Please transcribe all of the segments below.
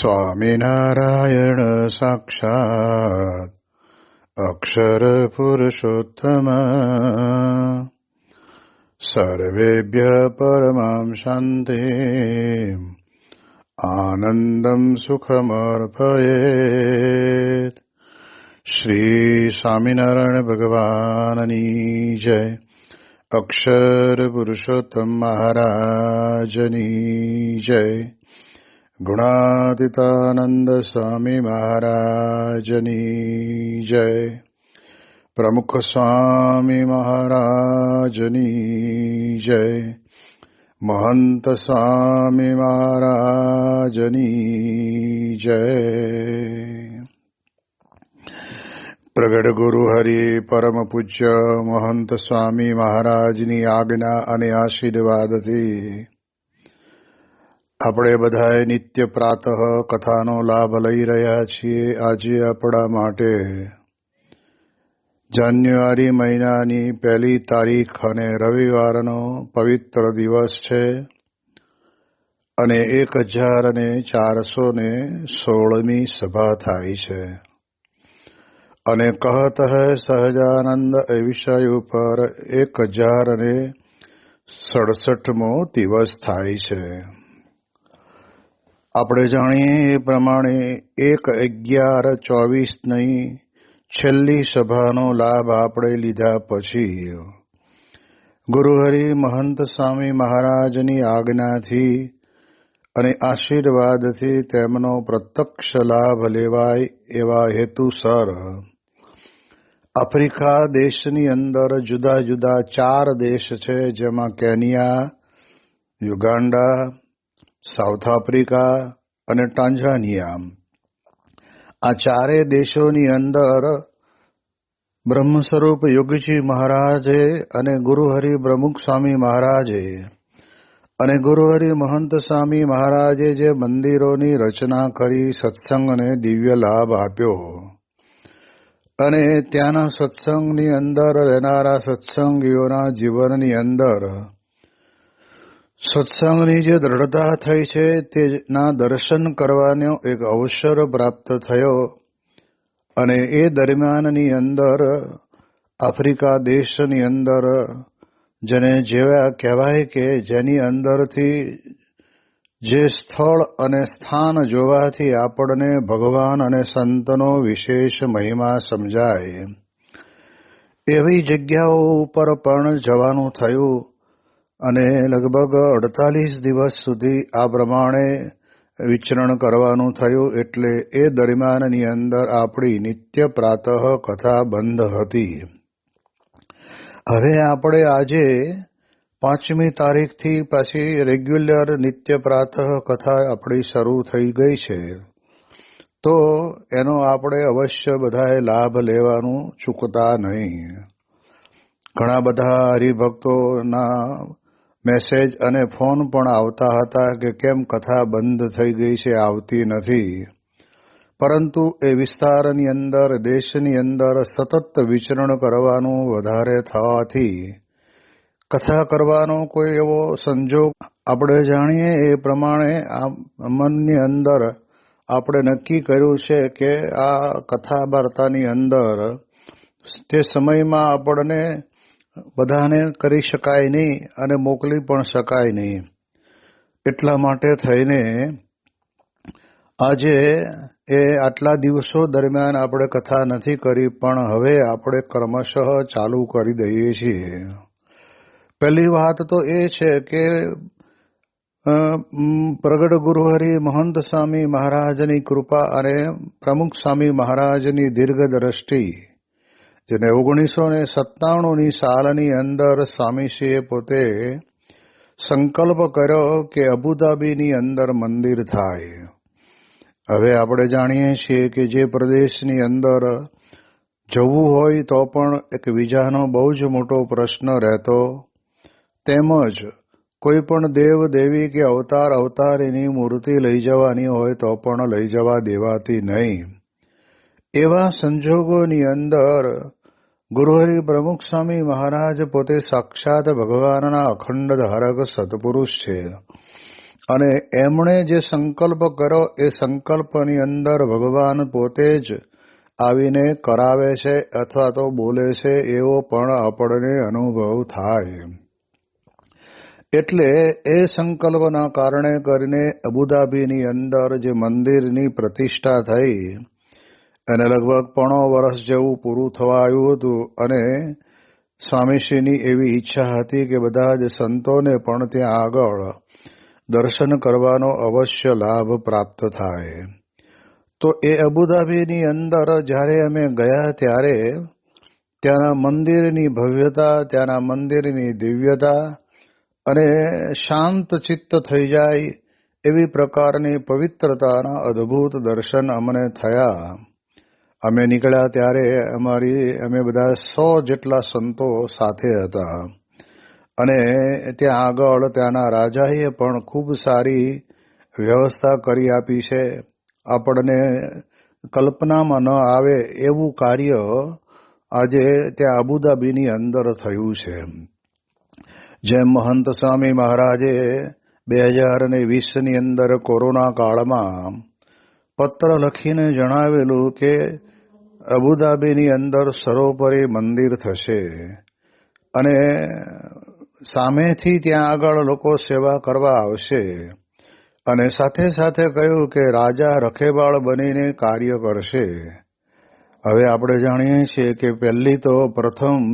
સ્વામિનારાયણ સાક્ષાત અક્ષર પુરુષોત્તમ સર્વેભ્ય પરમાં શાંતિ આનંદમ સુખમર્પયેત. શ્રી સ્વામિનારાયણ ભગવાનની જય. અક્ષર પુરુષોત્તમ મહારાજની જય. ગુણાતીતાનંદ સ્વામી મહારાજની જય. પ્રમુખ સ્વામી મહારાજની જય. મહંત સ્વામી મહારાજની જય. પ્રગટ ગુરુ હરિ પરમ પૂજ્ય મહંત સ્વામી મહારાજની આજ્ઞા અને આશીર્વાદથી આપણે બધાએ નિત્ય પ્રાતઃ કથાનો લાભ લઈ રહ્યા છીએ. આજે આપણા માટે જાન્યુઆરી મહિનાની 1 તારીખ અને રવિવારનો પવિત્ર દિવસ છે અને 1416મી સભા થાય છે અને કહત હૈ સહજાનંદ એ વિષય ઉપર 1067મો દિવસ થાય છે. આપણે જાણીએ એ પ્રમાણે 1-11-24ની છેલ્લી સભાનો લાભ આપણે લીધા પછી ગુરુહરિ મહંત સ્વામી મહારાજની આજ્ઞાથી અને આશીર્વાદથી તેમનો પ્રત્યક્ષ લાભ લેવાય એવા હેતુસર આફ્રિકા દેશની અંદર જુદા જુદા 4 દેશ છે, જેમાં કેનિયા, યુગાન્ડા, સાઉથ આફ્રિકા અને ટાંઝાનિયા. આ 4 દેશોની અંદર બ્રહ્મ સ્વરૂપ યોગીજી મહારાજે અને ગુરુહરિ પ્રમુખ સ્વામી મહારાજે અને ગુરુહરિ મહંત સ્વામી મહારાજે જે મંદિરોની રચના કરી સત્સંગને દિવ્ય લાભ આપ્યો અને ત્યાંના સત્સંગની અંદર રહેનારા સત્સંગીઓના જીવનની અંદર સત્સંગની જે દ્રઢતા થઈ છે તેના દર્શન કરવાનો એક અવસર પ્રાપ્ત થયો અને એ દરમિયાનની અંદર આફ્રિકા દેશની અંદર જેને જેવા કહેવાય કે જેની અંદરથી જે સ્થળ અને સ્થાન જોવાથી આપણને ભગવાન અને સંતનો વિશેષ મહિમા સમજાય એવી જગ્યાઓ ઉપર પણ જવાનું થયું અને લગભગ 48 દિવસ સુધી આ પ્રમાણે વિચરણ કરવાનું થયું. એટલે એ દરમિયાનની અંદર આપણી નિત્ય પ્રાતઃ કથા બંધ હતી. હવે આપણે આજે 5મી તારીખથી પાછી રેગ્યુલર નિત્ય પ્રાતઃ કથા આપણી શરૂ થઈ ગઈ છે, તો એનો આપણે અવશ્ય બધાએ લાભ લેવાનું ચૂકતા નહીં. ઘણા બધા હરિભક્તોના મેસેજ અને ફોન પણ આવતા હતા કે કેમ કથા બંધ થઈ ગઈ છે, આવતી નથી. પરંતુ એ વિસ્તારની અંદર દેશની અંદર સતત વિચરણ કરવાનું વધારે થવાથી કથા કરવાનો કોઈ એવો સંજોગ આપણે જાણીએ એ પ્રમાણે આ મનની અંદર આપણે નક્કી કર્યું છે કે આ કથા વાર્તાની અંદર તે સમયમાં આપણને બધાને કરી શકાય નહીં અને મોકલી પણ શકાય નહીં. એટલા માટે થઈને આજે એ આટલા દિવસો દરમિયાન આપણે કથા નથી કરી, પણ હવે આપણે ક્રમશઃ ચાલુ કરી દઈએ છીએ. પહેલી વાત તો એ છે કે પ્રગટ ગુરુહરિ મહંત સ્વામી મહારાજની કૃપા અને પ્રમુખ સ્વામી મહારાજની દીર્ઘ દ્રષ્ટિ, જેને 1997ની સાલની અંદર સ્વામીશ્રીએ પોતે સંકલ્પ કર્યો કે અબુધાબીની અંદર મંદિર થાય. હવે આપણે જાણીએ છીએ કે જે પ્રદેશની અંદર જવું હોય તો પણ એક વિઝાનો બહુ જ મોટો પ્રશ્ન રહેતો, તેમજ કોઈ પણ દેવ દેવી કે અવતારીની મૂર્તિ લઈ જવાની હોય તો પણ લઈ જવા દેવાતી નહીં. એવા સંજોગોની અંદર ગુરુહરિ પ્રમુખ સ્વામી મહારાજ પોતે સાક્ષાત ભગવાનના અખંડ ધારક સત્પુરુષ છે અને એમણે જે સંકલ્પ કર્યો એ સંકલ્પની અંદર ભગવાન પોતે જ આવીને કરાવે છે અથવા તો બોલે છે એવો પણ આપણને અનુભવ થાય. એટલે એ સંકલ્પના કારણે કરીને અબુધાબીની અંદર જે મંદિરની પ્રતિષ્ઠા થઈ અને લગભગ 15 વર્ષ જેવું પૂરું થવા આવ્યું હતું અને સ્વામીશ્રીની એવી ઈચ્છા હતી કે બધા જ સંતોને પણ ત્યાં આગળ દર્શન કરવાનો અવશ્ય લાભ પ્રાપ્ત થાય. તો એ અબુધાબીની અંદર જ્યારે અમે ગયા ત્યારે ત્યાંના મંદિરની ભવ્યતા, ત્યાંના મંદિરની દિવ્યતા અને શાંત ચિત્ત થઈ જાય એવી પ્રકારની પવિત્રતાના અદ્ભુત દર્શન અમને થયા. અમે નીકળ્યા ત્યારે અમે બધા 100 જેટલા સંતો સાથે હતા અને ત્યાં આગળ ત્યાંના રાજાએ પણ ખૂબ સારી વ્યવસ્થા કરી આપી છે. આપણને કલ્પનામાં ન આવે એવું કાર્ય આજે ત્યાં અબુધાબીની અંદર થયું છે. જેમ મહંત સ્વામી મહારાજે 2020ની અંદર કોરોના કાળમાં પત્ર લખીને જણાવેલું કે અબુધાબીની અંદર સર્વોપરી મંદિર થશે અને સામેથી ત્યાં આગળ લોકો સેવા કરવા આવશે અને સાથે સાથે કહ્યું કે રાજા રખેવાળ બનીને કાર્ય કરશે. હવે આપણે જાણીએ છીએ કે પહેલી તો પ્રથમ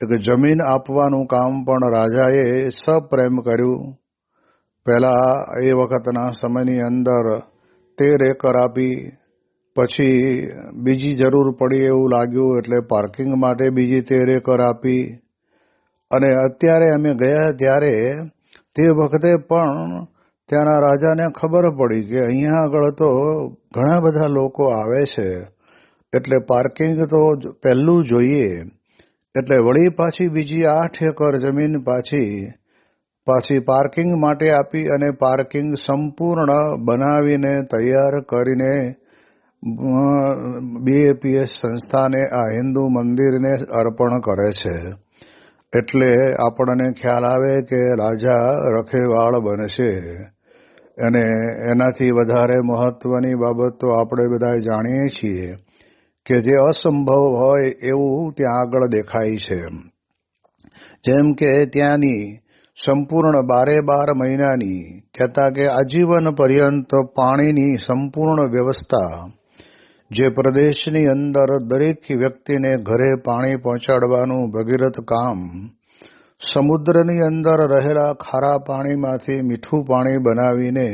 એક જમીન આપવાનું કામ પણ રાજાએ સપ્રેમ કર્યું. પહેલા એ વખતના સમયની અંદર 13 એકર આપી, પછી બીજી જરૂર પડી એવું લાગ્યું એટલે પાર્કિંગ માટે બીજી 13 એકર આપી અને અત્યારે અમે ગયા ત્યારે તે વખતે પણ ત્યાંના રાજાને ખબર પડી કે અહીંયા આગળ તો ઘણા બધા લોકો આવે છે એટલે પાર્કિંગ તો પહેલું જોઈએ. એટલે વળી પાછી બીજી 8 એકર જમીન પાછી પાર્કિંગ માટે આપી અને પાર્કિંગ સંપૂર્ણ બનાવીને તૈયાર કરીને BAPS સંસ્થાને આ હિન્દુ મંદિરને અર્પણ કરે છે. એટલે આપણને ખ્યાલ આવે કે રાજા રખેવાળ બનશે અને એનાથી વધારે મહત્વની બાબત તો આપણે બધા જાણીએ છીએ કે જે અસંભવ હોય એવું ત્યાં આગળ દેખાય છે. જેમ કે ત્યાંની સંપૂર્ણ 12 મહિનાની કહેતા કે આજીવન પર્યંત પાણીની સંપૂર્ણ વ્યવસ્થા, જે પ્રદેશની અંદર દરેક વ્યક્તિને ઘરે પાણી પહોંચાડવાનું ભગીરથ કામ, સમુદ્રની અંદર રહેલા ખારા પાણીમાંથી મીઠું પાણી બનાવીને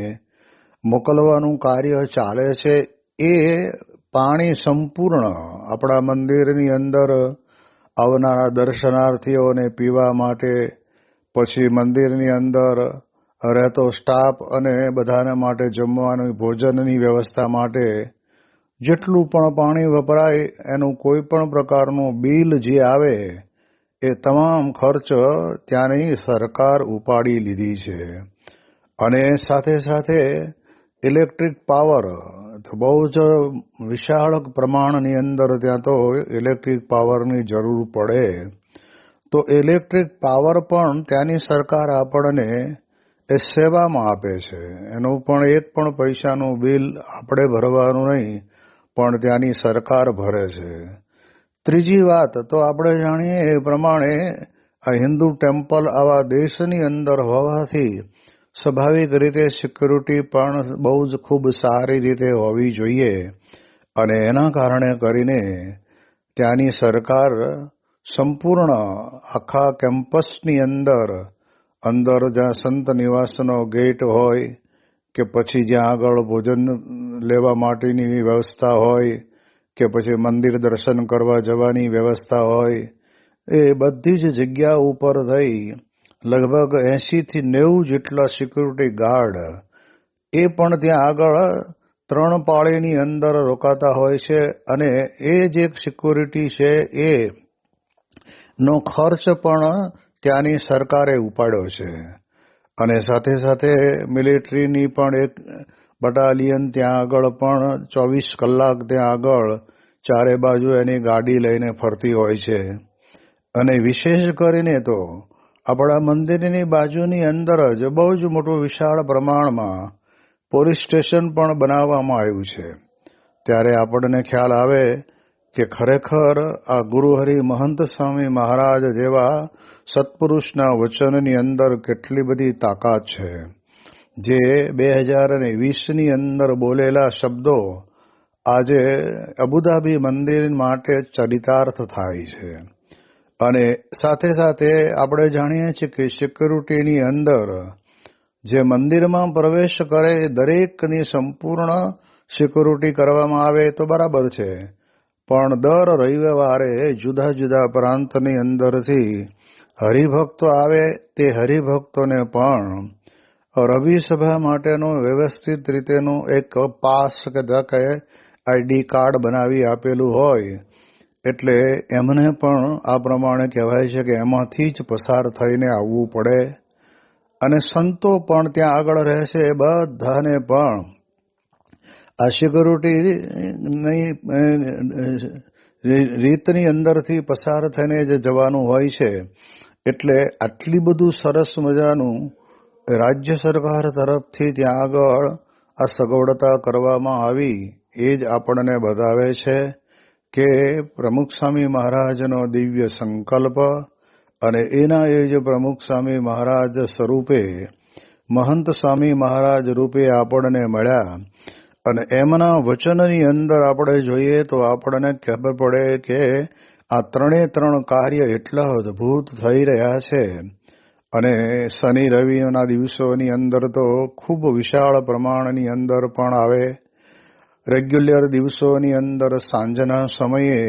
મોકલવાનું કાર્ય ચાલે છે. એ પાણી સંપૂર્ણ આપણા મંદિરની અંદર આવનારા દર્શનાર્થીઓને પીવા માટે, પછી મંદિરની અંદર રહેતો સ્ટાફ અને બધાના માટે જમવાની ભોજનની વ્યવસ્થા માટે જેટલું પણ પાણી વપરાય એનું કોઈ પણ પ્રકારનું બિલ જે આવે એ તમામ ખર્ચ ત્યાંની સરકાર ઉપાડી લીધી છે. અને સાથે સાથે ઇલેક્ટ્રિક પાવર તો બહુ જ વિશાળ પ્રમાણની અંદર ત્યાં તો ઇલેક્ટ્રિક પાવરની જરૂર પડે. તો ઇલેક્ટ્રિક પાવર પણ ત્યાંની સરકાર આપણને એ સેવામાં આપે છે. એનું પણ એક પણ પૈસાનું બિલ આપણે ભરવાનું નહીં, પણ ત્યાંની સરકાર ભરે છે. ત્રીજી વાત તો આપણે જાણીએ એ પ્રમાણે આ હિન્દુ ટેમ્પલ આવા દેશની અંદર હોવાથી સ્વાભાવિક રીતે સિક્યુરિટી પણ બહુ જ ખૂબ સારી રીતે હોવી જોઈએ અને એના કારણે કરીને ત્યાંની સરકાર સંપૂર્ણ આખા કેમ્પસની અંદર જ્યાં સંત નિવાસનો ગેટ હોય કે પછી જ્યાં આગળ ભોજન લેવા માટેની વ્યવસ્થા હોય કે પછી મંદિર દર્શન કરવા જવાની વ્યવસ્થા હોય, એ બધી જ જગ્યા ઉપર થઈ લગભગ 80 થી 90 જેટલા સિક્યુરિટી ગાર્ડ એ પણ ત્યાં આગળ 3 પાળીની અંદર રોકાતા હોય છે. અને એ જે સિક્યુરિટી છે એ નો ખર્ચ પણ ત્યાંની સરકારે ઉપાડ્યો છે. અને સાથે સાથે મિલિટરીની પણ એક બટાલિયન ત્યાં આગળ પણ 24 કલાક ત્યાં આગળ ચારે બાજુ એની ગાડી લઈને ફરતી હોય છે. અને વિશેષ કરીને તો આપણા મંદિરની બાજુની અંદર જ બહુ જ મોટું વિશાળ પ્રમાણમાં પોલીસ સ્ટેશન પણ બનાવવામાં આવ્યું છે. ત્યારે આપણને ખ્યાલ આવે કે ખરેખર આ ગુરુહરિ મહંત સ્વામી મહારાજ જેવા સત્પુરુષના વચનની અંદર કેટલી બધી તાકાત છે. જે 2020ની અંદર બોલેલા શબ્દો આજે અબુધાબી મંદિર માટે ચરિતાર્થ થાય છે. અને સાથે સાથે આપણે જાણીએ છીએ કે સિક્યુરિટીની અંદર જે મંદિરમાં પ્રવેશ કરે દરેકની સંપૂર્ણ સિક્યુરિટી કરવામાં આવે તો બરાબર છે, પણ દર રવિવારે જુદા જુદા પ્રાંતની અંદરથી હરિભક્તો આવે, તે હરિભક્તોને પણ રવિ સભા માટેનો વ્યવસ્થિત રીતેનું એક પાસ કે આઈડી કાર્ડ બનાવી આપેલું હોય, એટલે એમને પણ આ પ્રમાણે કહેવાય છે કે એમાંથી જ પસાર થઈને આવવું પડે. અને સંતો પણ ત્યાં આગળ રહેશે, બધાને પણ આ સિક્યુરિટીની રીતની અંદરથી પસાર થઈને જ જવાનું હોય છે. એટલે આટલી બધું સરસ મજાનું રાજ્ય સરકાર તરફથી ત્યાં આગળ આ સગવડતા કરવામાં આવી, એ જ આપણને બતાવે છે કે પ્રમુખ સ્વામી મહારાજનો દિવ્ય સંકલ્પ અને એના એ જ પ્રમુખ સ્વામી મહારાજ સ્વરૂપે મહંત સ્વામી મહારાજ રૂપે આપણને મળ્યા. અને એમના વચનની અંદર આપણે જોઈએ તો આપણને ખબર પડે કે આ ત્રણ કાર્ય એટલા અદભુત થઈ રહ્યા છે. અને શનિ રવિના દિવસોની અંદર તો ખૂબ વિશાળ પ્રમાણની અંદર પણ આવે. રેગ્યુલર દિવસોની અંદર સાંજના સમયે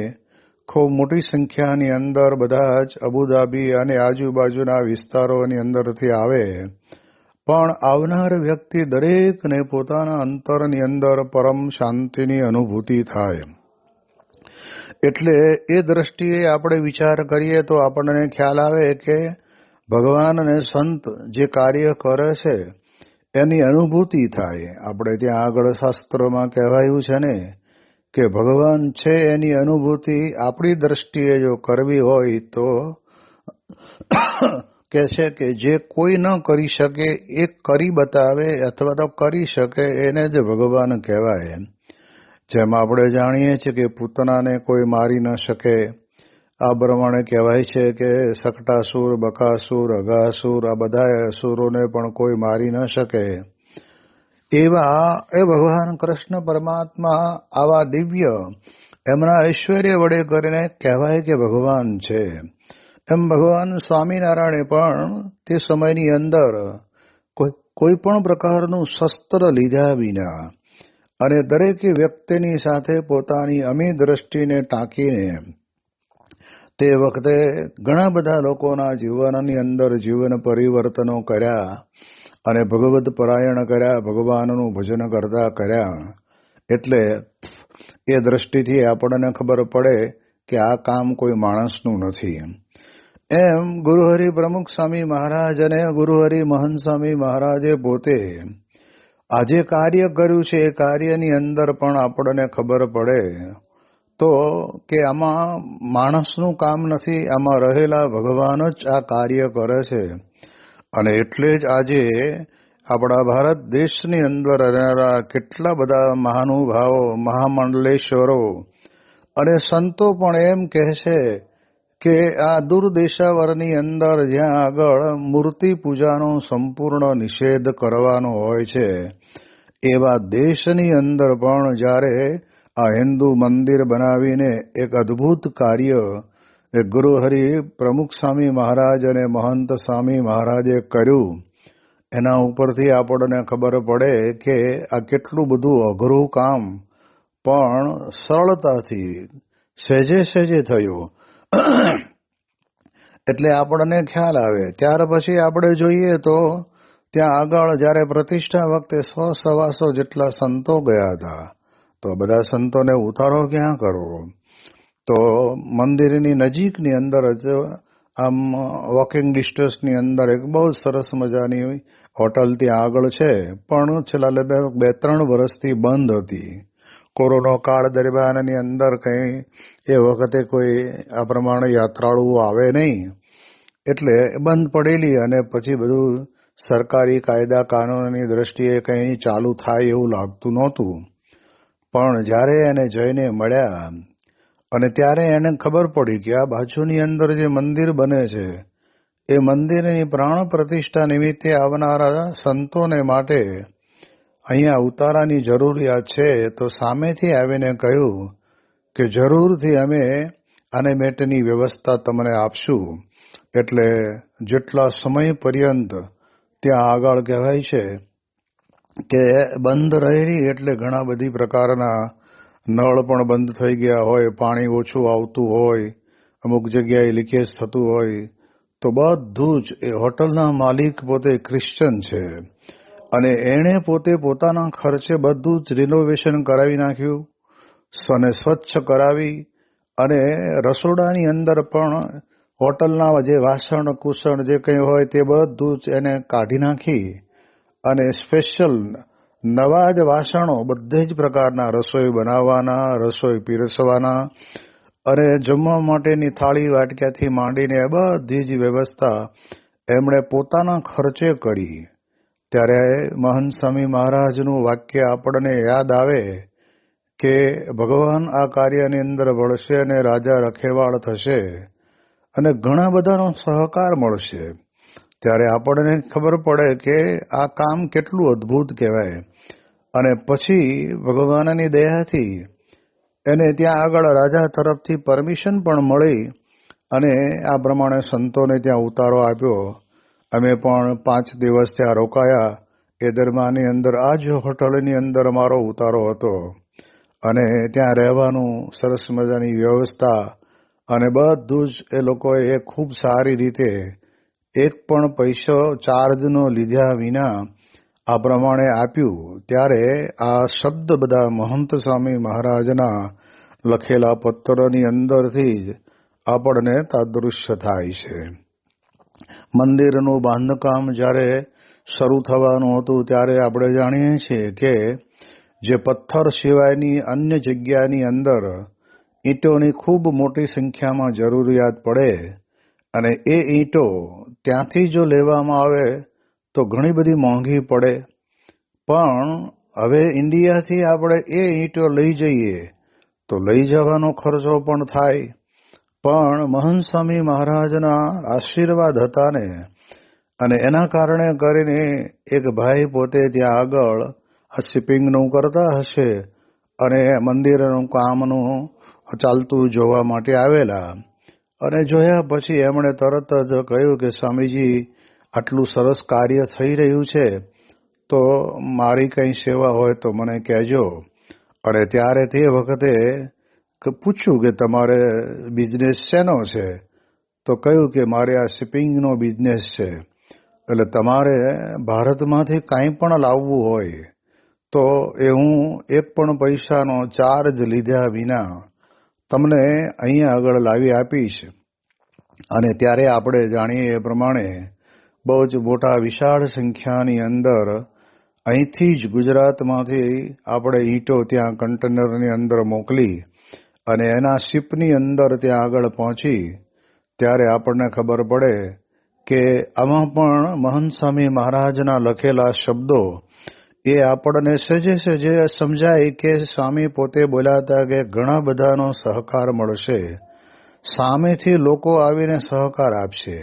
ખૂબ મોટી સંખ્યાની અંદર બધા જ અબુધાબી અને આજુબાજુના વિસ્તારોની અંદરથી આવે. પણ આવનાર વ્યક્તિ દરેકને પોતાના અંતરની અંદર પરમ શાંતિની અનુભૂતિ થાય. એટલે એ દ્રષ્ટિએ આપણે વિચાર કરીએ તો આપણને ખ્યાલ આવે કે ભગવાન અને સંત જે કાર્ય કરે છે એની અનુભૂતિ થાય. આપણે ત્યાં આગળ શાસ્ત્રોમાં કહેવાયું છે ને કે ભગવાન છે એની અનુભૂતિ આપણી દ્રષ્ટિએ જો કરવી હોય તો કે છે કે જે કોઈ ન કરી શકે એ કરી બતાવે અથવા તો કરી શકે એને જ ભગવાન કહેવાય. જેમ આપણે જાણીએ છીએ કે પૂતનાને કોઈ મારી ન શકે, આ પ્રમાણે કહેવાય છે કે શકટાસુર, બકાસુર, અઘાસુર આ બધા અસુરોને પણ કોઈ મારી ન શકે. એવા એ ભગવાન કૃષ્ણ પરમાત્મા આવા દિવ્ય એમના ઐશ્વર્ય વડે કરીને કહેવાય કે ભગવાન છે. એમ ભગવાન સ્વામિનારાયણે પણ તે સમયની અંદર કોઈ પણ પ્રકારનું શસ્ત્ર લીધા વિના અને દરેક વ્યક્તિની સાથે પોતાની અમી દ્રષ્ટિને ટાંકીને તે વખતે ઘણા બધા લોકોના જીવનની અંદર જીવન પરિવર્તનો કર્યા અને ભગવદ પરાયણ કર્યા, ભગવાનનું ભજન કરતા કર્યા. એટલે એ દ્રષ્ટિથી આપણને ખબર પડે કે આ કામ કોઈ માણસનું નથી. એમ ગુરુહરિ પ્રમુખ સ્વામી મહારાજ અને ગુરુહરિ મહંત સ્વામી મહારાજે પોતે આ જે કાર્ય કર્યું છે એ કાર્યની અંદર પણ આપણને ખબર પડે તો કે આમાં માણસનું કામ નથી, આમાં રહેલા ભગવાન જ આ કાર્ય કરે છે. અને એટલે જ આજે આપણા ભારત દેશની અંદર રહેલા કેટલા બધા મહાનુભાવો, મહામંડલેશ્વરો અને સંતો પણ એમ કહે છે કે આ દૂરદેશાવરની અંદર જ્યાં આગળ મૂર્તિ પૂજાનો સંપૂર્ણ નિષેધ કરવાનો હોય છે, એવા દેશની અંદર પણ જ્યારે આ હિન્દુ મંદિર બનાવીને એક અદ્ભુત કાર્ય એ ગુરુહરિ પ્રમુખ સ્વામી મહારાજ અને મહંત સ્વામી મહારાજે કર્યું, એના ઉપરથી આપણને ખબર પડે કે આ કેટલું બધું અઘરું કામ પણ સરળતાથી સહેજે સહેજે થયું. એટલે આપણને ખ્યાલ આવે. ત્યાર પછી આપણે જોઈએ તો ત્યાં આગળ જ્યારે પ્રતિષ્ઠા વખતે 100-125 જેટલા સંતો ગયા હતા. તો બધા સંતોને ઉતારો ક્યાં કરવો? તો મંદિરની નજીકની અંદર જ આમ વોકિંગ ડિસ્ટન્સની અંદર એક બહુ સરસ મજાની હોટલ ત્યાં આગળ છે, પણ છેલ્લા 2-3 વર્ષથી બંધ હતી. કોરોના કાળ દરમિયાનની અંદર કંઈ એ વખતે કોઈ આ પ્રમાણે યાત્રાળુઓ આવે નહીં, એટલે બંધ પડેલી અને પછી બધું સરકારી કાયદા કાનૂનની દ્રષ્ટિએ કંઈ ચાલુ થાય એવું લાગતું નહોતું. પણ જ્યારે એને જઈને મળ્યા અને ત્યારે એને ખબર પડી કે આ બાજુની અંદર જે મંદિર બને છે એ મંદિરની પ્રાણ પ્રતિષ્ઠા નિમિત્તે આવનારા સંતોને માટે અહીંયા ઉતારાની જરૂરિયાત છે. તો સામેથી આવીને કહ્યું કે જરૂરથી અમે આને માટેની વ્યવસ્થા તમને આપશું. એટલે જેટલા સમય પર્યંત ત્યાં આગળ કહેવાય છે કે બંધ રહેલી, એટલે ઘણા બધી પ્રકારના નળ પણ બંધ થઈ ગયા હોય, પાણી ઓછું આવતું હોય, અમુક જગ્યાએ લીકેજ થતું હોય, તો બધું જ એ હોટલના માલિક પોતે ક્રિશ્ચન છે અને એણે પોતે પોતાના ખર્ચે બધું જ રિનોવેશન કરાવી નાખ્યું અને સ્વચ્છ કરાવી અને રસોડાની અંદર પણ હોટલના જે વાસણ કુસણ જે કંઈ હોય તે બધું જ એને કાઢી નાખી અને સ્પેશિયલ નવા જ વાસણો બધે જ પ્રકારના રસોઈ બનાવવાના, રસોઈ પીરસવાના અને જમવા માટેની થાળી વાટક્યાથી માંડીને બધી જ વ્યવસ્થા એમણે પોતાના ખર્ચે કરી. ત્યારે મહંત સ્વામી મહારાજનું વાક્ય આપણને યાદ આવે કે ભગવાન આ કાર્યની અંદર વળશે અને રાજા રખેવાળ થશે અને ઘણા બધાનો સહકાર મળશે. ત્યારે આપણને ખબર પડે કે આ કામ કેટલું અદ્ભુત કહેવાય. અને પછી ભગવાનની દયાથી એને ત્યાં આગળ રાજા તરફથી પરમિશન પણ મળી અને આ પ્રમાણે સંતોને ત્યાં ઉતારો આપ્યો. અમે પણ 5 દિવસ ત્યાં રોકાયા. એ દરમિયાનની અંદર આ જ હોટલની અંદર અમારો ઉતારો હતો અને ત્યાં રહેવાનું સરસ મજાની વ્યવસ્થા અને બધું જ એ લોકોએ ખૂબ સારી રીતે એક પણ પૈસો ચાર્જનો લીધા વિના આ પ્રમાણે આપ્યું. ત્યારે આ શબ્દ બધા મહંત સ્વામી મહારાજના લખેલા પત્રની અંદરથી જ આપણને તાદૃશ્ય થાય છે. મંદિરનું બાંધકામ જ્યારે શરૂ થવાનું હતું ત્યારે આપણે જાણીએ છીએ કે જે પથ્થર સિવાયની અન્ય જગ્યાની અંદર ઈંટોની ખૂબ મોટી સંખ્યામાં જરૂરિયાત પડે અને એ ઈંટો ત્યાંથી જો લેવામાં આવે તો ઘણી બધી મોંઘી પડે. પણ હવે ઇન્ડિયાથી આપણે એ ઈંટો લઈ જઈએ તો લઈ જવાનો ખર્ચો પણ થાય. પણ મહંત સ્વામી મહારાજના આશીર્વાદ હતા ને અને એના કારણે કરીને એક ભાઈ પોતે ત્યાં આગળ આ શિપિંગનું કરતા હશે અને મંદિરનું કામનું ચાલતું જોવા માટે આવેલા અને જોયા પછી એમણે તરત જ કહ્યું કે સ્વામીજી આટલું સરસ કાર્ય થઈ રહ્યું છે તો મારી કંઈ સેવા હોય તો મને કહેજો. અને ત્યારે તે વખતે પૂછ્યું કે તમારે બિઝનેસ શેનો છે? તો કહ્યું કે મારે આ શિપિંગનો બિઝનેસ છે. એટલે તમારે ભારતમાંથી કાંઈ પણ લાવવું હોય તો એ હું એક પણ પૈસાનો ચાર્જ લીધા વિના તમને અહીંયા આગળ લાવી આપીશ. અને ત્યારે આપણે જાણીએ એ પ્રમાણે બહુ જ મોટા વિશાળ સંખ્યાની અંદર અહીંથી જ ગુજરાતમાંથી આપણે ઈંટો ત્યાં કન્ટેનરની અંદર મોકલી અને એના શિપની અંદર ત્યાં આગળ પહોંચી. ત્યારે આપણને ખબર પડે કે આમાં પણ મહંત સ્વામી મહારાજના લખેલા શબ્દો એ આપણને સહેજે સહેજે સમજાય કે સ્વામી પોતે બોલ્યા હતા કે ઘણા બધાનો સહકાર મળશે, સામેથી લોકો આવીને સહકાર આપશે.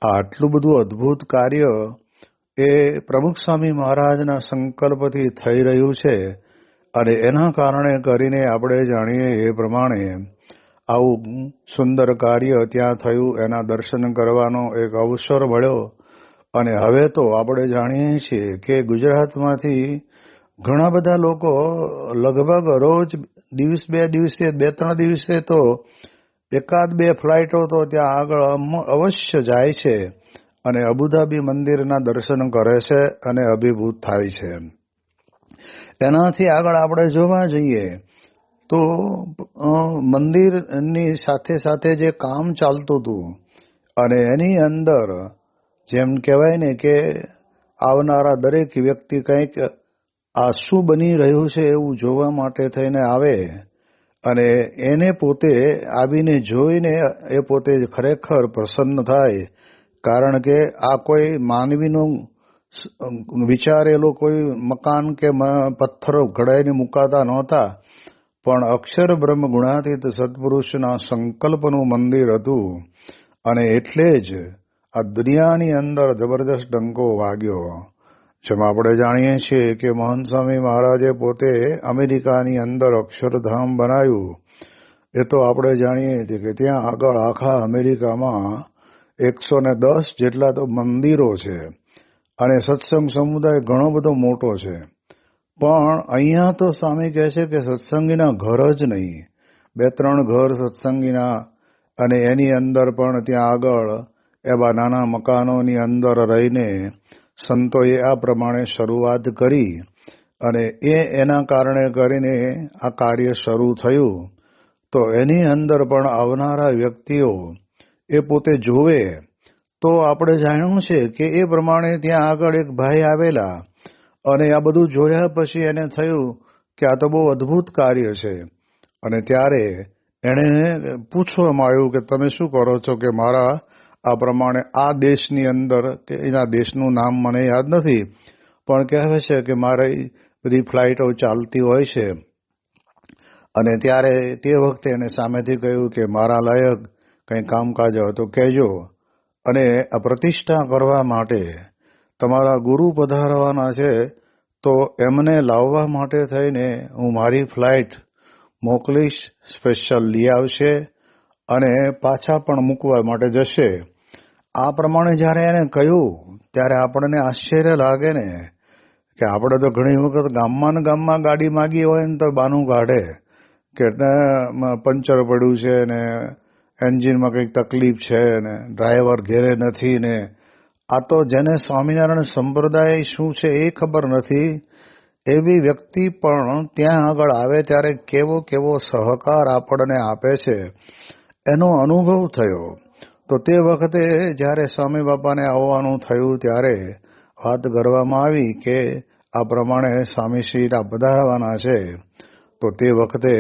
આટલું બધું અદ્ભુત કાર્ય એ પ્રમુખ સ્વામી મહારાજના સંકલ્પથી થઈ રહ્યું છે અને એના કારણે કરીને આપણે જાણીએ એ પ્રમાણે આવું સુંદર કાર્ય ત્યાં થયું. એના દર્શન કરવાનો એક અવસર મળ્યો અને હવે તો આપણે જાણીએ છીએ કે ગુજરાતમાંથી ઘણા બધા લોકો લગભગ રોજ દિવસ 2 દિવસે 2-3 દિવસે તો 1-2 ફ્લાઇટો તો ત્યાં આગળ અવશ્ય જાય છે અને અબુધાબી મંદિરના દર્શન કરે છે અને અભિભૂત થાય છે. એનાથી આગળ આપણે જોવા જઈએ તો મંદિરની સાથે સાથે જે કામ ચાલતું હતું અને એની અંદર જેમ કહેવાય ને કે આવનારા દરેક વ્યક્તિ કંઈક આ શું બની રહ્યું છે એવું જોવા માટે થઈને આવે અને એને પોતે આવીને જોઈને એ પોતે ખરેખર પ્રસન્ન થાય. કારણ કે આ કોઈ માનવીનું વિચારેલું કોઈ મકાન કે પથ્થરો ઘડાઈને મુકાતા નહોતા, પણ અક્ષર બ્રહ્મ ગુણાતીત સત્પુરુષના સંકલ્પનું મંદિર હતું. અને એટલે જ આ દુનિયાની અંદર જબરદસ્ત ડંકો વાગ્યો. જેમ આપણે જાણીએ છીએ કે મહંત સ્વામી મહારાજે પોતે અમેરિકાની અંદર અક્ષરધામ બનાવ્યું. એ તો આપણે જાણીએ છીએ કે ત્યાં આગળ આખા અમેરિકામાં 110 જેટલા તો મંદિરો છે અને સત્સંગ સમુદાય ઘણો બધો મોટો છે. પણ અહીંયા તો સ્વામી કહે છે કે સત્સંગીના ઘર જ નહીં, 2-3 ઘર સત્સંગીના, અને એની અંદર પણ ત્યાં આગળ એવા નાના મકાનોની અંદર રહીને સંતોએ આ પ્રમાણે શરૂઆત કરી. અને એના કારણે કરીને આ કાર્ય શરૂ થયું. તો એની અંદર પણ આવનારા વ્યક્તિઓ એ પોતે જોવે. તો આપણે જાણ્યું છે કે એ પ્રમાણે ત્યાં આગળ એક ભાઈ આવેલા અને આ બધું જોયા પછી એને થયું કે આ તો બહુ અદ્ભુત કાર્ય છે. અને ત્યારે એણે પૂછવામાં આવ્યું કે તમે શું કરો છો? કે મારા આ પ્રમાણે આ દેશની અંદર, કે એના દેશનું નામ મને યાદ નથી, પણ કહેવાય છે કે મારી બધી ફ્લાઇટો ચાલતી હોય છે. અને ત્યારે તે વખતે એને સામેથી કહ્યું કે મારા લાયક કંઈ કામકાજ હોય તો કહેજો, અને આ પ્રતિષ્ઠા કરવા માટે તમારા ગુરુ પધારવાના છે, તો એમને લાવવા માટે થઈને હું મારી ફ્લાઇટ મોકલીશ, સ્પેશિયલ લઈ આવશે અને પાછા પણ મૂકવા માટે જશે. આ પ્રમાણે જ્યારે એને કહ્યું ત્યારે આપણને આશ્ચર્ય લાગે ને, કે આપણે તો ઘણી વખત ગામમાં ગાડી માગી હોય ને તો બાનું કાઢે કે પંચર પડ્યું છે ને એન્જિનમાં કંઈક તકલીફ છે ને ડ્રાઈવર ઘેરે નથી ને. આ તો જેને સ્વામિનારાયણ સંપ્રદાય શું છે એ ખબર નથી, એવી વ્યક્તિ પણ ત્યાં આગળ આવે ત્યારે કેવો સહકાર આપણને આપે છે એનો અનુભવ થયો. તો તે વખતે જ્યારે સ્વામી બાપાને આવવાનું થયું ત્યારે વાત કરવામાં આવી કે આ પ્રમાણે સ્વામીશ્રી પધારવાના છે. તો તે વખતે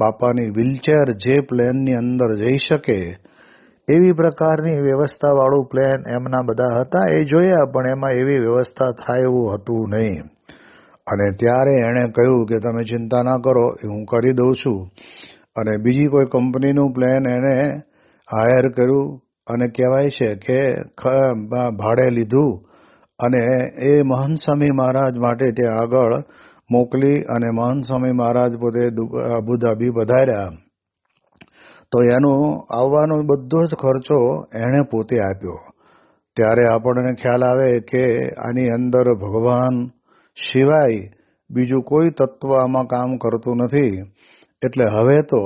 બાપાની વ્હીલચેર જે પ્લેનની અંદર જઈ શકે એવી પ્રકારની વ્યવસ્થાવાળું પ્લેન એમના બધા હતા, એ જોયા, પણ એમાં એવી વ્યવસ્થા થાય એવું હતું નહીં. અને ત્યારે એણે કહ્યું કે તમે ચિંતા ના કરો, હું કરી દઉં છું. અને બીજી કોઈ કંપનીનું પ્લેન એણે હાયર કર્યું અને કહેવાય છે કે ભાડે લીધું અને એ મહંત સ્વામી મહારાજ માટે ત્યાં આગળ મોકલી. અને મહંત સ્વામી મહારાજ પોતે અબુધાબી પધાર્યા. તો એનો આવવાનો બધો જ ખર્ચો એણે પોતે આપ્યો. ત્યારે આપણને ખ્યાલ આવે કે આની અંદર ભગવાન સિવાય બીજું કોઈ તત્વ આમાં કામ કરતું નથી. એટલે હવે તો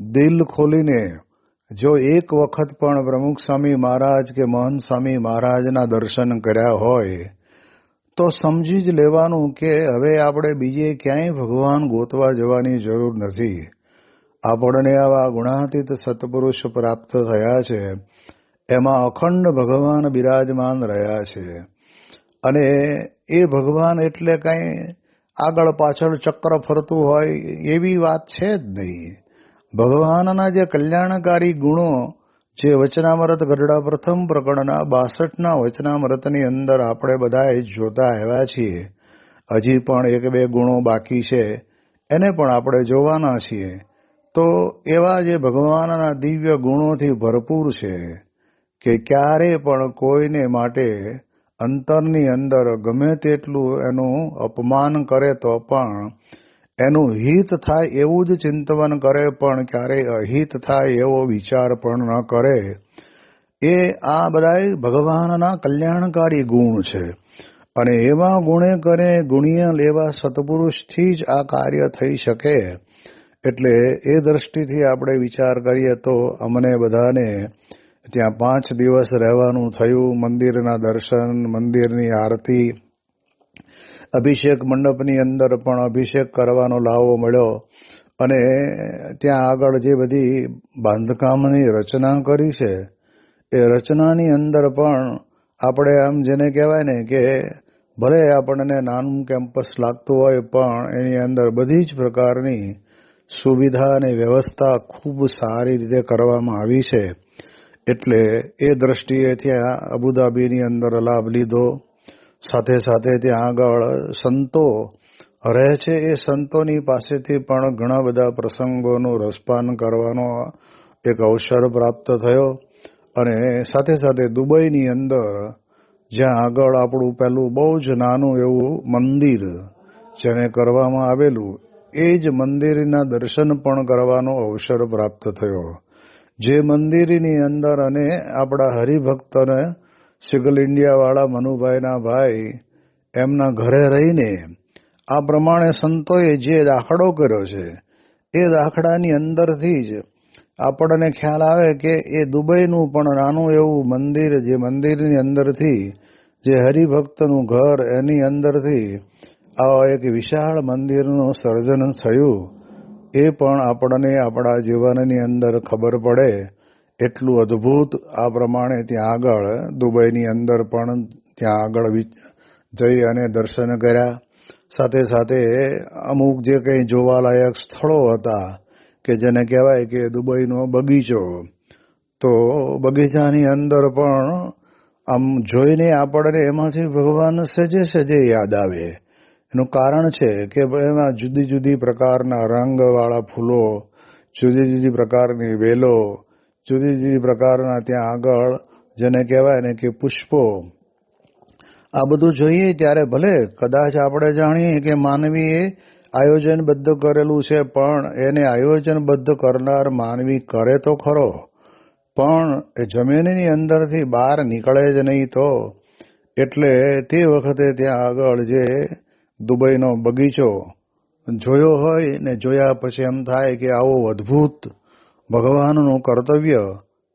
દિલ ખોલીને જો એક વખત પણ પ્રમુખ સ્વામી મહારાજ કે મહંત સ્વામી મહારાજના દર્શન કર્યા હોય તો સમજી જ લેવાનું કે હવે આપણે બીજે ક્યાંય ભગવાન ગોતવા જવાની જરૂર નથી. આપણને આવા ગુણાતીત સત્પુરુષ પ્રાપ્ત થયા છે, એમાં અખંડ ભગવાન બિરાજમાન રહ્યા છે. અને એ ભગવાન એટલે કંઈ આગળ પાછળ ચક્ર ફરતું હોય એવી વાત છે જ નહીં. ભગવાનના જે કલ્યાણકારી ગુણો, જે વચનામૃત ગઢડા પ્રથમ પ્રકરણના 62ના વચનામૃતની અંદર આપણે બધા જોતા આવ્યા છીએ. હજી પણ 1-2 ગુણો બાકી છે, એને પણ આપણે જોવાના છીએ. તો એવા જે ભગવાનના દિવ્ય ગુણોથી ભરપૂર છે કે ક્યારે પણ કોઈને માટે અંતરની અંદર ગમે તેટલું એનું અપમાન કરે તો પણ એનું હિત થાય એવું જ ચિંતન કરે, પણ ક્યારેય અહિત થાય એવો વિચાર પણ ન કરે. એ આ બધા ભગવાનના કલ્યાણકારી ગુણ છે. અને એવા ગુણે કરે ગુણિય લેવા સત્પુરુષથી જ આ કાર્ય થઈ શકે. એટલે એ દ્રષ્ટિથી આપણે વિચાર કરીએ તો અમને બધાને ત્યાં 5 દિવસ રહેવાનું થયું. મંદિરના દર્શન, મંદિરની આરતી, અભિષેક મંડપની અંદર પણ અભિષેક કરવાનો લાવો મળ્યો. અને ત્યાં આગળ જે બધી બાંધકામની રચના કરી છે એ રચનાની અંદર પણ આપણે આમ જેને કહેવાય ને કે ભલે આપણને નાનું કેમ્પસ લાગતું હોય પણ એની અંદર બધી જ પ્રકારની સુવિધા અને વ્યવસ્થા ખૂબ સારી રીતે કરવામાં આવી છે. એટલે એ દ્રષ્ટિએ ત્યાં અબુધાબીની અંદર લાભ લીધો. સાથે સાથે ત્યાં આગળ સંતો રહે છે. એ સંતોની પાસેથી પણ ઘણા બધા પ્રસંગોનું રસપાન કરવાનો એક અવસર પ્રાપ્ત થયો. અને સાથે સાથે દુબઈની અંદર જ્યાં આગળ આપણું પેલું બહુ જ નાનું એવું મંદિર જેને કરવામાં આવેલું, એ જ મંદિરના દર્શન પણ કરવાનો અવસર પ્રાપ્ત થયો. જે મંદિરની અંદર અને આપણા હરિભક્તને સિગલ ઇન્ડિયાવાળા મનુભાઈના ભાઈ એમના ઘરે રહીને આ પ્રમાણે સંતોએ જે દાખલો કર્યો છે, એ દાખલાની અંદરથી જ આપણને ખ્યાલ આવે કે એ દુબઈનું પણ નાનું એવું મંદિર, જે મંદિરની અંદરથી જે હરિભક્તનું ઘર, એની અંદરથી આ એક વિશાળ મંદિરનું સર્જન થયું, એ પણ આપણને આપણા જીવનની અંદર ખબર પડે. એટલું અદ્ભુત આ પ્રમાણે ત્યાં આગળ દુબઈની અંદર પણ ત્યાં આગળ જઈ અને દર્શન કર્યા. સાથે સાથે અમુક જે કંઈ જોવાલાયક સ્થળો હતા કે જેને કહેવાય કે દુબઈનો બગીચો, તો બગીચાની અંદર પણ આમ જોઈને આપણને એમાંથી ભગવાન સજે સજે યાદ આવે. એનું કારણ છે કે એમાં જુદી જુદી પ્રકારના રંગવાળા ફૂલો, જુદી જુદી પ્રકારની વેલો, જુદી જુદી પ્રકારના ત્યાં આગળ જેને કહેવાય ને કે પુષ્પો, આ બધું જોઈએ ત્યારે ભલે કદાચ આપણે જાણીએ કે માનવીએ આયોજનબદ્ધ કરેલું છે, પણ એને આયોજનબદ્ધ કરનાર માનવી કરે તો ખરો, પણ એ જમીનની અંદરથી બહાર નીકળે જ નહીં. તો એટલે તે વખતે ત્યાં આગળ જે દુબઈનો બગીચો જોયો હોય ને જોયા પછી એમ થાય કે આવો અદ્ભુત ભગવાનનું કર્તવ્ય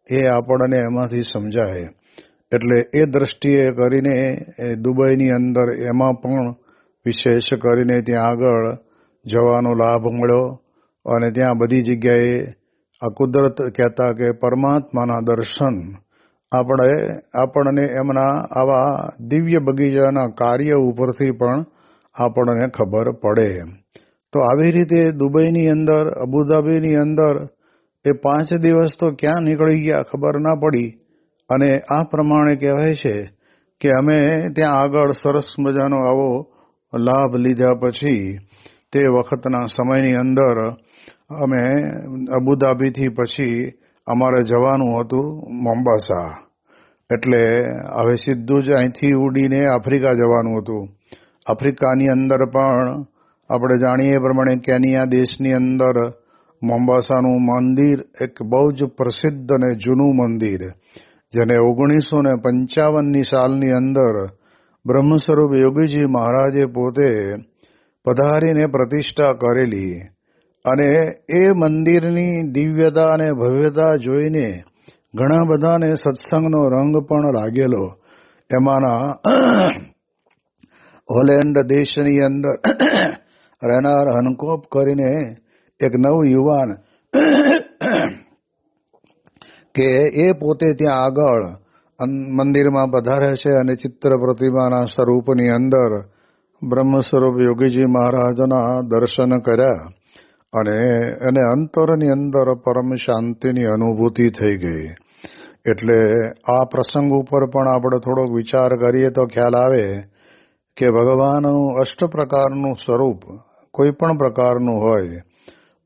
એ આપણને એમાંથી સમજાય. એટલે એ દ્રષ્ટિએ કરીને એ દુબઈની અંદર એમાં પણ વિશેષ કરીને ત્યાં આગળ જવાનો લાભ મળ્યો. અને ત્યાં બધી જગ્યાએ આ કુદરત કહેતા કે પરમાત્માના દર્શન આપણને એમના આવા દિવ્ય બગીચાના કાર્ય ઉપરથી પણ આપણને ખબર પડે. તો આવી રીતે દુબઈની અંદર, અબુધાબીની અંદર એ 5 દિવસ તો ક્યાં નીકળી ગયા ખબર ના પડી. અને આ પ્રમાણે કહેવાય છે કે અમે ત્યાં આગળ સરસ મજાનો આવો લાભ લીધા પછી તે વખતના સમયની અંદર અમે અબુધાબીથી પછી અમારે જવાનું હતું મોમ્બાસા. એટલે હવે સીધું જ અહીંથી ઉડીને આફ્રિકા જવાનું હતું. આફ્રિકાની અંદર પણ આપણે જાણીએ એ પ્રમાણે કેનિયા દેશની અંદર મોમ્બાસાનું મંદિર એક બહુ જ પ્રસિદ્ધ અને જૂનું મંદિર, જેને 1955ની સાલની અંદર બ્રહ્મ સ્વરૂપ યોગીજી મહારાજે પોતે પધારીને પ્રતિષ્ઠા કરેલી. અને એ મંદિરની દિવ્યતા અને ભવ્યતા જોઈને ઘણા બધાને સત્સંગનો રંગ પણ લાગેલો. એમાંના હોલેન્ડ દેશની અંદર રહેનાર હનકોપ કરીને એક નવ યુવાન કે એ પોતે ત્યાં આગળ મંદિરમાં પધારે છે અને ચિત્ર પ્રતિમાના સ્વરૂપની અંદર બ્રહ્મ સ્વરૂપ યોગીજી મહારાજના દર્શન કર્યા. અને એને અંતરની અંદર પરમ શાંતિની અનુભૂતિ થઈ ગઈ. એટલે આ પ્રસંગ ઉપર પણ આપણે થોડોક વિચાર કરીએ તો ખ્યાલ આવે કે ભગવાનનું અષ્ટ પ્રકારનું સ્વરૂપ કોઈ પણ પ્રકારનું હોય,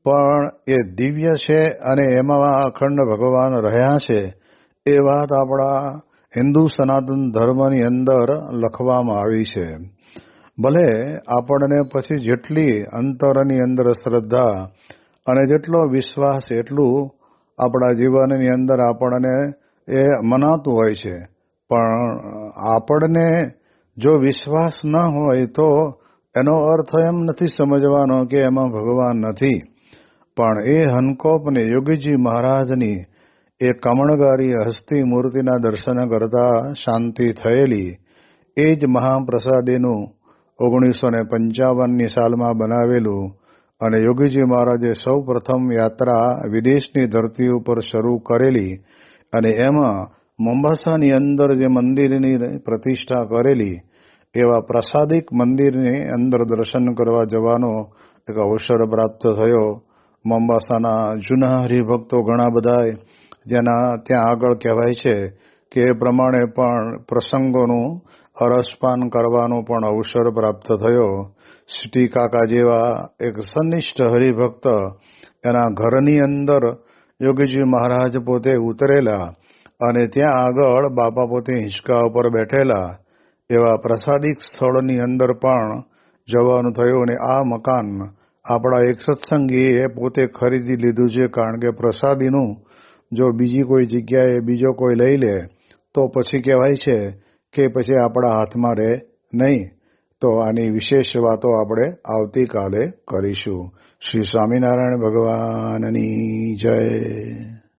પણ એ દિવ્ય છે અને એમાં અખંડ ભગવાન રહ્યા છે. એ વાત આપણા હિન્દુ સનાતન ધર્મની અંદર લખવામાં આવી છે. ભલે આપણને પછી જેટલી અંતરની અંદર શ્રદ્ધા અને જેટલો વિશ્વાસ એટલું આપણા જીવનની અંદર આપણને એ મનાતું હોય છે, પણ આપણને જો વિશ્વાસ ન હોય તો એનો અર્થ એમ નથી સમજવાનો કે એમાં ભગવાન નથી. પણ એ હનકોપને યોગીજી મહારાજની એ કમળગારી હસ્તી મૂર્તિના દર્શન કરતા શાંતિ થયેલી. એ જ મહાપ્રસાદીનું 1955ની સાલમાં બનાવેલું અને યોગીજી મહારાજે સૌ પ્રથમ યાત્રા વિદેશની ધરતી ઉપર શરૂ કરેલી. અને એમાં મોમ્બાસાની અંદર જે મંદિરની પ્રતિષ્ઠા કરેલી, એવા પ્રસાદિક મંદિરની અંદર દર્શન કરવા જવાનો એક અવસર પ્રાપ્ત થયો. મોમ્બાસાના જૂના હરિભક્તો ઘણા બધા ત્યાં આગળ કહેવાય છે કે એ પ્રમાણે પણ પ્રસંગોનું અરસપાન કરવાનો પણ અવસર પ્રાપ્ત થયો. સિટી કાકા જેવા એક સનિષ્ઠ હરિભક્ત એના ઘરની અંદર યોગીજી મહારાજ પોતે ઉતરેલા અને ત્યાં આગળ બાપા પોતે હિંચકા ઉપર બેઠેલા એવા પ્રસાદિક સ્થળની અંદર પણ જવાનું થયું. અને આ મકાન આપણા એક સત્સંગીએ પોતે ખરીદી લીધું છે, કારણ કે પ્રસાદીનું જો બીજી કોઈ જગ્યાએ બીજો કોઈ લઈ લે તો પછી કહેવાય છે કે પછી આપણા હાથમાં રહે નહીં. તો આની વિશેષ વાતો આપણે આવતીકાલે કરીશું. શ્રી સ્વામિનારાયણ ભગવાનની જય.